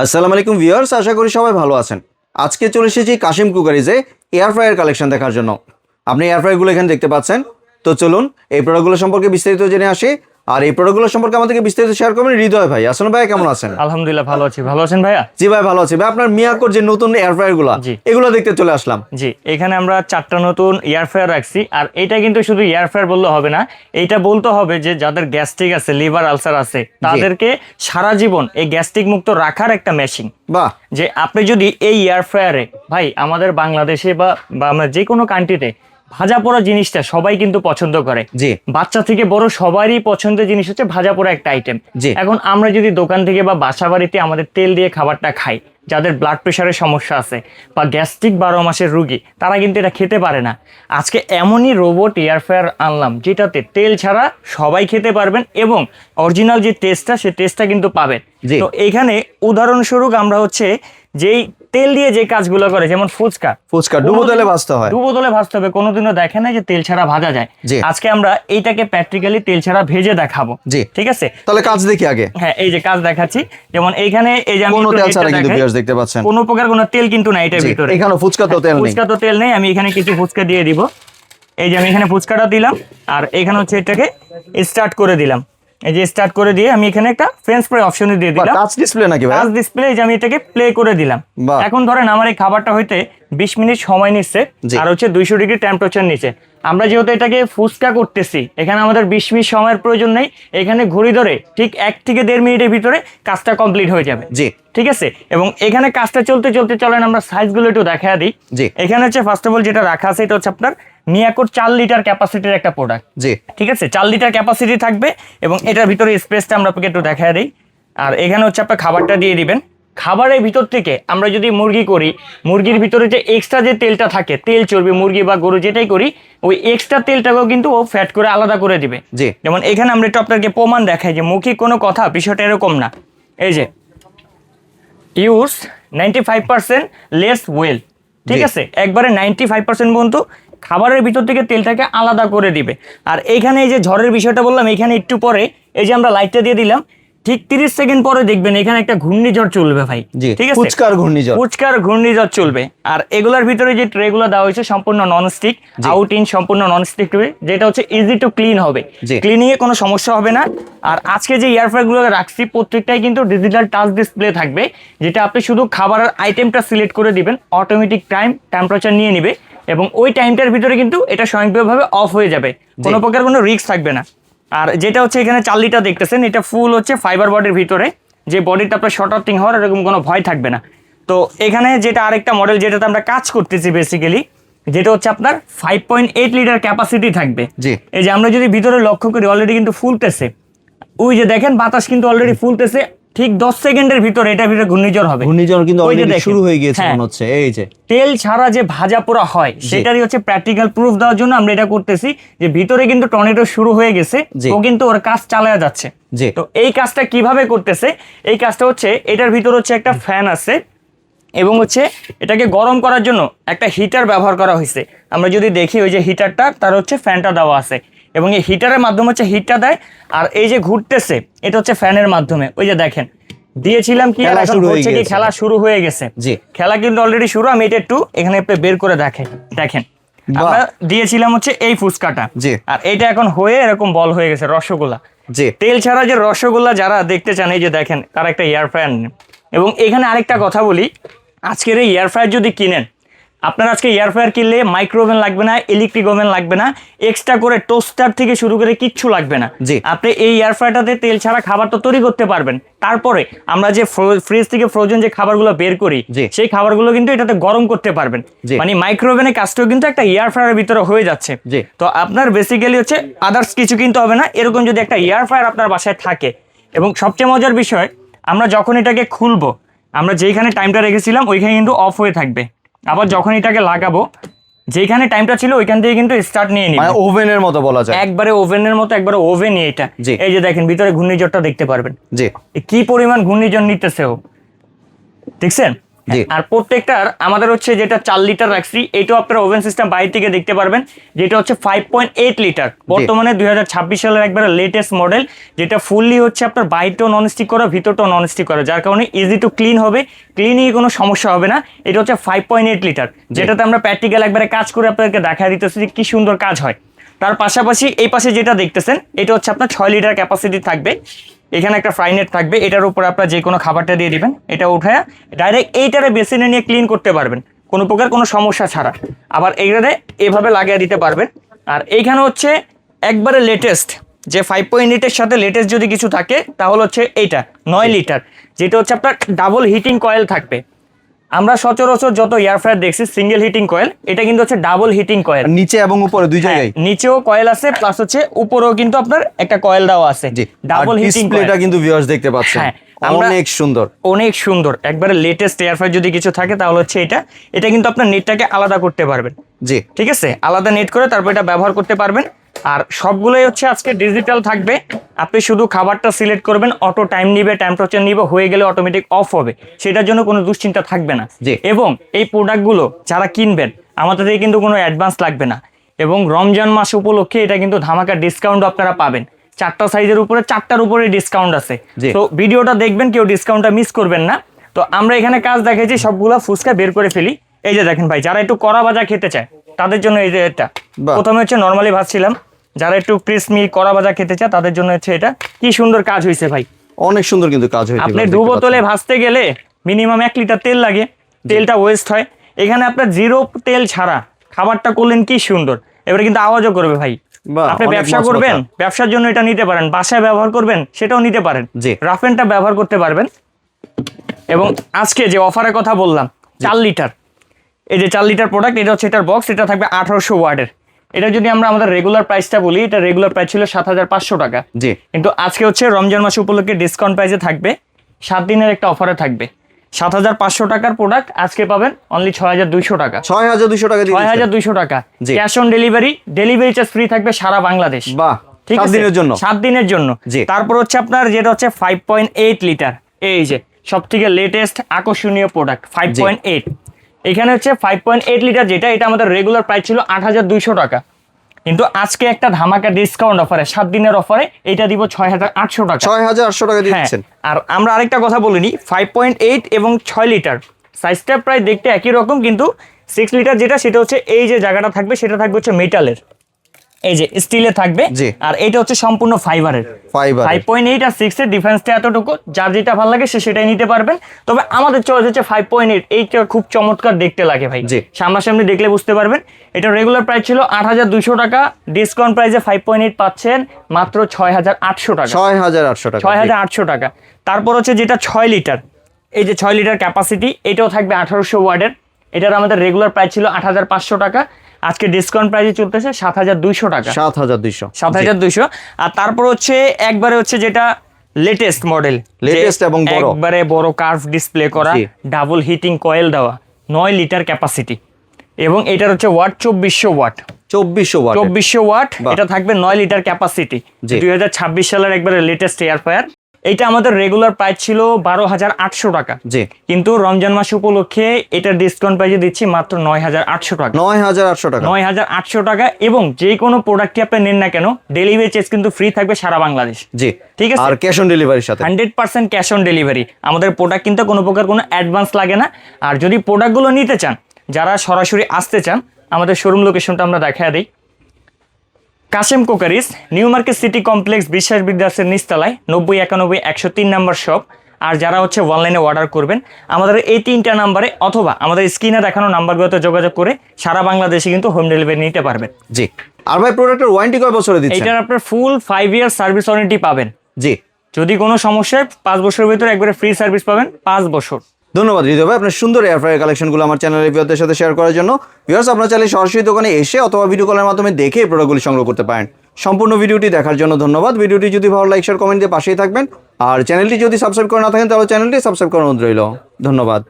আসসালামু আলাইকুম ভিউয়ার্স, আশা করি সবাই ভালো আছেন। আজকে চলে এসেছি কাশিম কুকারিজে এয়ার ফ্রায়ার কালেকশন দেখার জন্য। আপনি এয়ার ফ্রায়ারগুলো এখানে দেখতে পাচ্ছেন। তো চলুন এই প্রোডাক্টগুলো সম্পর্কে বিস্তারিত জেনে আসি। আর এই প্রোডাক্টগুলো সম্পর্কে আমাদেরকে বিস্তারিত শেয়ার করবেন হৃদয় ভাই। আসলে ভাই কেমন আছেন? আলহামদুলিল্লাহ ভালো আছি। ভালো আছেন ভাইয়া? জি ভাই ভালো আছি ভাই। আপনার মিয়াকোর যে নতুন এয়ার ফ্রায়ারগুলো জি। এগুলো দেখতে চলে আসলাম। জি, এখানে আমরা 4টা নতুন এয়ার ফ্রায়ার রাখছি। আর এটা কিন্তু শুধু এয়ার ফ্রায়ার বললে হবে না, এইটা বলতে হবে যে যাদের গ্যাস্ট্রিক আছে, লিভার আলসার আছে, তাদেরকে সারা জীবন এই গ্যাস্ট্রিক মুক্ত রাখার একটা মেশিন। বাহ, যে আপনি যদি এই এয়ার ফ্রায়ারে ভাই, আমাদের বাংলাদেশে বা আমরা যে কোনো কান্ট্রিতে ভাজা পোড়া জিনিসটা সবাই কিন্তু পছন্দ করে। জি। বাচ্চা থেকে বড় সবারই পছন্দের জিনিস হচ্ছে ভাজা পোড়া একটা আইটেম। জি। এখন আমরা যদি দোকান থেকে বা বাসা বাড়িতে আমাদের তেল দিয়ে খাবারটা খাই, যাদের ব্লাড প্রেশারের সমস্যা আছে বা গ্যাস্ট্রিক 12 মাসের রুগী, তারা কিন্তু এটা খেতে পারে না। আজকে এমনই রোবট এয়ার ফ্রায়ার আনলাম যেটাতে তেল ছাড়া সবাই খেতে পারবেন এবং অরিজিনাল যে টেস্টটা, সে টেস্টটা কিন্তু পাবেন। জি। তো এইখানে উদাহরণস্বরূপ আমরা হচ্ছে যেই তেল দিয়ে যে কাজগুলো করে, যেমন ফুচকা ডুবো তেলে ভাজতে হয়। ডুবো তেলে ভাজতে হবে, কোনোদিনও দেখে না যে তেল ছাড়া ভাজা যায়। জি। আজকে আমরা এইটাকে প্র্যাকটিক্যালি তেল ছাড়া ভেজে দেখাবো। জি। ঠিক আছে, তাহলে কাজ দেখি আগে। হ্যাঁ, এই যে কাজ দেখাচ্ছি। যেমন এইখানে এই যে আমি কোনো একটু তেল নেটটা ছাড়া কিন্তু দেখাই। ভিউয়ার্স দেখতে পাচ্ছেন। কোনো প্রকার কোনো তেল কিন্তু নাই এটার জি, ভিতরে। এখানে ফুচকা তো তেল নেই। ফুচকা তো তেল নেই। আমি এখানে কিছু ফুচকা দিয়ে দিব। এই যে আমি এখানে ফুচকাটা দিলাম, আর এখানে হচ্ছে এটাকে স্টার্ট করে দিলাম। এই যে স্টার্ট করে দিয়ে আমি এখানে একটা ফ্রেঞ্চ ফ্রাই অপশন দিয়ে দিলাম। টাচ ডিসপ্লে নাকি ভাই? টাচ ডিসপ্লে, যে আমি এটাকে প্লে করে দিলাম। বাহ। এখন ধরেন আমার এই খাবারটা হইতে 20 মিনিট সময় নিচ্ছে, জি। আর হচ্ছে 200 ডিগ্রি টেম্পারেচার নিচে। আমরা যেহেতু এটাকে ফুচকা করতেছি, এখানে আমাদের 20 মিনিট সময়ের প্রয়োজন নেই। এখানে ঘড়ি ধরে ঠিক 1 থেকে 1.5 মিনিটের ভিতরে কাজটা কমপ্লিট হয়ে যাবে। জি। ঠিক আছে, এবং এখানে কাজটা চলতে চলতে চলেন আমরা সাইজগুলো একটু দেখা দিই। জি। এখানে হচ্ছে ফার্স্ট অফ অল যেটা রাখা আছে, এটা হচ্ছে আপনার মিয়াকোর 4 লিটার ক্যাপাসিটির একটা প্রোডাক্ট। জি। ঠিক আছে, 4 লিটার ক্যাপাসিটি থাকবে এবং এটার ভিতরে স্পেসটা আমরা আপনাকে একটু দেখা দিই। আর এখানে হচ্ছে আপনার খাবারটা দিয়ে দিবেন। খাবারের ভিতর থেকে আমরা যদি মুরগি করি, মুরগির ভিতরে যে এক্সট্রা যে তেলটা থাকে, তেল চর্বি, মুরগি বা গরু যেটাই করি, ওই এক্সট্রা তেলটাকেও কিন্তু ও ফ্যাট করে আলাদা করে দিবে। জি। যেমন এখানে আমরা একটু আপনাকে প্রমাণ দেখাই যে মৌখিক কোনো কথা, বিষয়টা এরকম না। এই যে ইউজ 95% লেস ওয়েল। ঠিক জি। আছে, একবারে 95% পর্যন্ত খাবারের ভিতর থেকে তেলটাকে আলাদা করে দিবে। আর এইখানে এই যে ঝড়ের বিষয়টা বললাম, এখানে একটু পরে এই যে আমরা লাইটটা দিয়ে দিলাম, ঠিক 30 সেকেন্ড পরে দেখবেন এখানে একটা ঘূর্ণিঝড় চলবে ভাই। জি। ঠিক আছে, ফুচকার ঘূর্ণিঝড়। ফুচকার ঘূর্ণিঝড় চলবে। আর এগুলোর ভিতরে যে ট্রেগুলো দেওয়া হয়েছে সম্পূর্ণ ননস্টিক, আউট ইন সম্পূর্ণ ননস্টিক ট্রে, যেটা হচ্ছে ইজি টু ক্লিন হবে। জি। ক্লিনিং এ কোনো সমস্যা হবে না। আর আজকে যে এয়ার ফ্রায়ারগুলো রাখছি প্রত্যেকটাই কিন্তু ডিজিটাল টাচ ডিসপ্লে থাকবে, যেটা আপনি শুধু খাবারের আইটেমটা সিলেক্ট করে দিবেন, অটোমেটিক টাইম টেম্পারেচার নিয়ে নিবে এবং ওই টাইমটার ভিতরে কিন্তু এটা স্বয়ংক্রিয়ভাবে অফ হয়ে যাবে। কোনো প্রকার কোনো রিস্ক থাকবে না। আর যেটা হচ্ছে এখানে 4 লিটার দেখতেছেন, এটা ফুল হচ্ছে ফাইবার বডির ভিতরে, যে বডিটা আপনার শর্ট আউটিং হওয়ার এরকম কোনো ভয় থাকবে না। তো এখানে যেটা আরেকটা মডেল যেটাতে আমরা কাজ করতেছি বেসিক্যালি, যেটা হচ্ছে আপনার 5.8 লিটার ক্যাপাসিটি থাকবে। জি। এই যে আমরা যদি ভিতরে লক্ষ্য করি, অলরেডি কিন্তু ফুলতেছে। ওই যে দেখেন বাতাস কিন্তু অলরেডি ফুলতেছে। ঠিক 10 সেকেন্ডের ভিতরে এটার ভিতরে ঘূর্ণিঝড় হবে। ঘূর্ণিঝড় কিন্তু ওই যে অলরেডি দেখেন। শুরু হয়ে গিয়েছে হ্যাঁ। মনে হচ্ছে। এই যে তেল ছাড়া যে ভাজা পোড়া হয়, সেটারই হচ্ছে প্র্যাকটিক্যাল প্রুফ দেওয়ার জন্য আমরা এটা করতেছি, যে ভিতরে কিন্তু টর্নেডো শুরু হয়ে গেছে, জি। ও কিন্তু ওর কাজ চালায়া যাচ্ছে। জি। তো এই কাজটা কিভাবে করতেছে, এই কাজটা হচ্ছে এটার ভিতর হচ্ছে একটা ফ্যান আছে এবং হচ্ছে এটাকে গরম করার জন্য একটা হিটার ব্যবহার করা হয়েছে। আমরা যদি দেখি ওই যে হিটারটা, তার হচ্ছে ফ্যানটা দেওয়া আছে এবং এই হিটারের মাধ্যমে হচ্ছে হিটটা দেয়। আর এই যে ঘুরতেছে, এটা হচ্ছে ফ্যানের মাধ্যমে। ওই যে দেখেন দিয়েছিলাম কি, আর খেলা এখন শুরু হয়ে হচ্ছে কি, গিয়েছে। খেলা শুরু হয়ে গেছে। জি। খেলা কিন্তু অলরেডি শুরু। আমি এটা একটু এখানে বের করে দেখেন। বাহ। আমরা দিয়েছিলাম হচ্ছে এই ফুচকাটা, জি। আর এটা এখন হয়ে এরকম বল হয়ে গেছে রসগোল্লা। জি। তেল ছাড়া যে রসগোল্লা যারা দেখতে চান, এই যে দেখেন, তারা একটা এয়ার ফ্রায়ার নেন। এবং এখানে আরেকটা কথা বলি, আজকের এই এয়ার ফ্রায়ার যদি কিনেন, আপনার আজকে এয়ার ফ্রায়ার কিনলে মাইক্রো ওভেন লাগবে না, ইলেকট্রিক ওভেন লাগবে না, এক্সট্রা করে টোস্টার থেকে শুরু করে কিচ্ছু লাগবে না। জি। আপনি এই এয়ার ফ্রায়ারটাতে তেল ছাড়া খাবার তো তৈরি করতে পারবেন। তারপরে আমরা যে ফ্রিজ থেকে ফ্রোজেন যে খাবারগুলো বের করি, জি। সেই খাবারগুলো কিন্তু এটাতে গরম করতে পারবেন। জি। মানে মাইক্রো ওভেনের কাজটাও কিন্তু একটা এয়ার ফ্রায়ারের ভিতরে হয়ে যাচ্ছে। জি। তো আপনার বেসিক্যালি হচ্ছে আদার্স কিছু কিনতে হবে না। এরকম যদি একটা এয়ার ফ্রায়ার আপনার বাসায় থাকে, এবং সবচেয়ে মজার বিষয়, আমরা যখন এটাকে খুলবো, আমরা যেইখানে টাইমটা রেখেছিলাম ওইখানে কিন্তু অফ হয়ে থাকবে। আবার যখন এটাকে লাগাবো, যেখানে টাইমটা ছিল ওইখান থেকে কিন্তু স্টার্ট নিয়ে নিবে। মানে ওভেনের মতো বলা যায়। একবারে ওভেনের মতো, একবারে ওভেনই এটা। জি। এই যে দেখেন ভিতরে ঘূর্ণিঝড়টা দেখতে পারবেন। জি। কি পরিমাণ ঘূর্ণিঝড় নিতেছে ও, দেখছেন? জি। আর প্রত্যেকটার আমাদের হচ্ছে যেটা 4 লিটার রাখছি, এটাও আপনারা ওভেন সিস্টেম বাইরে থেকে দেখতে পারবেন, যেটা হচ্ছে 5.8 লিটার, বর্তমানে 2026 সালের একবারে লেটেস্ট মডেল, যেটা ফুললি হচ্ছে আপনার বাইরেটাও ননস্টিক করা, ভিতরটাও ননস্টিক করা, যার কারণে ইজি টু ক্লিন হবে, ক্লিনিং কোনো সমস্যা হবে না। এটা হচ্ছে 5.8 লিটার, যেটাতে আমরা প্র্যাকটিক্যাল একবারে কাজ করে আপনাদেরকে দেখা দিতেছি যে কি সুন্দর কাজ হয়। তার পাশাপাশি এই পাশে যেটা দেখতেছেন, এটা হচ্ছে আপনার 6 লিটার ক্যাপাসিটি থাকবে। এখানে একটা ফ্রাই নেট থাকবে, এটার উপর আপনার যে কোনো খাবারটা দিয়ে দিবেন, এটা উঠায় ডাইরেক্ট এইটারে বেসিনে নিয়ে ক্লিন করতে পারবেন কোনো প্রকার কোনো সমস্যা ছাড়া। আবার এইটারে এভাবে লাগিয়ে দিতে পারবেন। আর এইখানে হচ্ছে একবারে লেটেস্ট, যে 5.8-এর সাথে লেটেস্ট যদি কিছু থাকে তাহলে হচ্ছে এইটা 9 লিটার, যেটা হচ্ছে আপনার ডাবল হিটিং কয়েল থাকবে। আমরা সচরাচর যত এয়ার ফ্রায়ার দেখছি সিঙ্গেল হিটিং কয়েল, এটা কিন্তু হচ্ছে ডাবল হিটিং কয়েল, আর নিচে এবং উপরে দুই জায়গায়। নিচেও কয়েল আছে, প্লাস হচ্ছে উপরেও কিন্তু আপনার একটা কয়েল দেওয়া আছে, ডাবল হিটিং কয়েল। ডিসপ্লেটা কিন্তু ভিউয়ার্স দেখতে পাচ্ছেন, হ্যাঁ, আমরা- অনেক সুন্দর। অনেক সুন্দর, একবারে লেটেস্ট এয়ার ফ্রায়ার যদি কিছু থাকে তাহলে হচ্ছে এটা কিন্তু আপনার নেটটাকে আলাদা করতে পারবেন। জি, ঠিক আছে, আলাদা নেট করে তারপর এটা ব্যবহার করতে পারবেন। আর সবগুলোই হচ্ছে আজকে ডিজিটাল থাকবে, আপনি শুধু খাবারটা সিলেক্ট করবেন, অটো টাইম নিবে, টেম্পারেচার নিবে, হয়ে গেলে অটোমেটিক অফ হবে, সেটার জন্য কোনো দুশ্চিন্তা থাকবে না। জি। এবং এই প্রোডাক্টগুলো যারা কিনবেন আমাদের থেকে কিন্তু কোনো অ্যাডভান্স লাগবে না, এবং রমজান মাস উপলক্ষে এটা কিন্তু ধামাকা ডিসকাউন্ট আপনারা পাবেন। 4টা সাইজের উপরে 4টার উপরে ডিসকাউন্ট আছে, জি। তো ভিডিওটা দেখবেন, কেউ ডিসকাউন্টটা মিস করবেন না। তো আমরা এখানে কাজ দেখাইছি, সবগুলা ফুচকা বের করে ফেলি। এই যে দেখেন ভাই, যারা একটু কড়া ভাজা খেতে চায় তাদের জন্য এই যে এটা, বাহ। প্রথমে হচ্ছে নরমালি ভাজছিলাম, যারা একটু ক্রিসমি কড়া ভাজা খেতে চায় তাদের জন্য হচ্ছে এটা। কি সুন্দর কাজ হয়েছে ভাই, অনেক সুন্দর কিন্তু কাজ হয়েছে। আপনি দেখতে 2 পাচ্ছেন। বোতলে ভাজতে গেলে মিনিমাম 1 লিটার তেল লাগে, তেলটা ওয়েস্ট হয়। এখানে আপনার জিরো তেল ছাড়া খাবারটা করলেন, কি সুন্দর। এবারে কিন্তু আওয়াজও করবে ভাই। বাহ, আপনি অনেক ব্যবসা মজবুত করবেন, কথা। ব্যবসার জন্য এটা নিতে পারেন, বাসায় ব্যবহার করবেন সেটাও নিতে পারেন, জি। রাফেনটা ব্যবহার করতে পারবেন। এবং আজকে যে অফারের কথা বললাম 4 লিটার, এই যে 4 লিটার প্রোডাক্ট, এটা হচ্ছে এটার বক্স, এটা থাকবে 1800 ওয়াটের। এটা যদি আমরা আমাদের রেগুলার প্রাইসটা বলি, এটা রেগুলার প্রাইস ছিল 7500 টাকা, জি, কিন্তু আজকে হচ্ছে রমজান মাস উপলক্ষে ডিসকাউন্ট প্রাইসে থাকবে, 7 দিনের একটা অফারে থাকবে। 7500 টাকার প্রোডাক্ট আজকে পাবেন অনলি 6200 টাকা, 6200 টাকা দিয়ে দিচ্ছেন। 6200 টাকা জি। Cash on delivery, delivery charge free থাকবে সারা বাংলাদেশ। বাহ, ঠিক 7 আছে? দিনের জন্য। 7 দিনের জন্য। জি। তারপর হচ্ছে আপনার যেটা হচ্ছে 5.8 লিটার, এই যে সব থেকে লেটেস্ট আকর্ষণীয় প্রোডাক্ট 5.8। এখানে হচ্ছে 5.8 লিটার যেটা, এটা আমাদের রেগুলার প্রাইস ছিল 8200 টাকা, কিন্তু আজকে একটা ধামাকা ডিসকাউন্ট অফারে, 7 দিনের অফারে এটা দিব 6800 টাকা। 6800 টাকা দিয়ে হ্যাঁ, দিচ্ছেন। আর আমরা আরেকটা কথা বলিনি, 5.8 এবং 6 লিটার সাইজটা প্রায় দেখতে একই রকম, কিন্তু 6 লিটার যেটা সেটা হচ্ছে এই যে জায়গাটা থাকবে সেটা থাকবে হচ্ছে মেটালের, এই যে স্টিলে থাকবে। জি। আর এটা হচ্ছে সম্পূর্ণ ফাইবারের। ফাইবার। 5.8 আর 6 এর ডিফারেন্সটা এতটুকু, যার যেটা ভালো লাগে সে সেটাই নিতে পারবেন। তবে আমাদের চয়েস হচ্ছে 5.8, এইটা খুব চমৎকার দেখতে লাগে ভাই, জি। সামনাসামনি দেখলে বুঝতে পারবেন। এটা রেগুলার প্রাইস ছিল 8200 টাকা, ডিসকাউন্ট প্রাইসে 5.8 পাচ্ছেন মাত্র 6800 টাকা। 6800 টাকা। 6800 টাকা। তারপর হচ্ছে যেটা 6 লিটার, এই যে 6 লিটার ক্যাপাসিটি, এটাও থাকবে 1800 ওয়াটের। এটার আমাদের রেগুলার প্রাইস ছিল 8500 টাকা, আজকে ডিসকাউন্ট প্রাইসে চলতেছে 7200 টাকা, 7200। 7200। আর তারপর হচ্ছে একবারে হচ্ছে যেটা লেটেস্ট মডেল, Latest এবং বড়। একবারে বড় কার্ভ ডিসপ্লে করা, জি। ডাবল হিটিং কয়েল দেওয়া, 9 লিটার ক্যাপাসিটি, এবং এটার হচ্ছে ওয়াট 2400 ওয়াট। 2400 ওয়াট। 2400 ওয়াট, বাহ। এটা থাকবে 9 লিটার ক্যাপাসিটি, জি। 2026 সালের একবারে লেটেস্ট এয়ার ফ্রায়ার। এটা আমাদের রেগুলার প্রাইস ছিল 12800 টাকা, জি, কিন্তু রমজান মাস উপলক্ষে এটার ডিসকাউন্ট প্রাইসে দিচ্ছি মাত্র 9800 টাকা। 9800 টাকা। 9800 টাকা, এবং যে কোনো প্রোডাক্টই আপনি নেন না কেন ডেলিভারি চার্জ কিন্তু ফ্রি থাকবে সারা বাংলাদেশ। জি, ঠিক আছে? আর ক্যাশ অন ডেলিভারির সাথে 100% ক্যাশ অন ডেলিভারি। আমাদের প্রোডাক্ট কিনতে কোনো প্রকার কোনো অ্যাডভান্স লাগে না। আর যদি প্রোডাক্টগুলো নিতে চান, যারা সরাসরি আসতে চান, আমাদের শোরুম লোকেশনটা আমরা দেখায় দিই। Kashem cookeries, new market city complex, বিশ্বাস বিদ্যাসের নিচতলায় 9091 103 নাম্বার শপ। আর যারা হচ্ছে অনলাইনে অর্ডার করবেন, আমাদের এই 3টা নাম্বারে অথবা আমাদের স্ক্রিনে দেখানো নাম্বারগুলোতে যোগাযোগ করে সারা বাংলাদেশে কিন্তু হোম ডেলিভারি নিতে পারবেন। জি। আর ভাই প্রোডাক্টের ওয়ারেন্টি কয় বছরে দিচ্ছেন? এইটার আপনার ফুল 5 ইয়ার সার্ভিস ওয়ারেন্টি পাবেন। জি, যদি কোনো সমস্যায় 5 বছরের ভিতরে একবারে ফ্রি সার্ভিস পাবেন, 5 বছর। ধন্যবাদ হৃদয় ভাই আপনার সুন্দর এয়ার ফ্রায়ার কালেকশনগুলো আমার চ্যানেলের ভিউয়ারদের সাথে শেয়ার করার জন্য। ভিউয়ার্স, আপনারা চাইলে সরাসরি দোকানে এসে অথবা ভিডিও কলের মাধ্যমে দেখে এই প্রোডাক্টগুলি সংগ্রহ করতে পারেন। সম্পূর্ণ ভিডিওটি দেখার জন্য ধন্যবাদ। ভিডিওটি যদি ভালো লাইক শেয়ার কমেন্ট দিয়ে পাশেই থাকবেন, আর চ্যানেলটি যদি সাবস্ক্রাইব করে না থাকেন তাহলে চ্যানেলটি সাবস্ক্রাইব করার অনুরোধ রইল। ধন্যবাদ।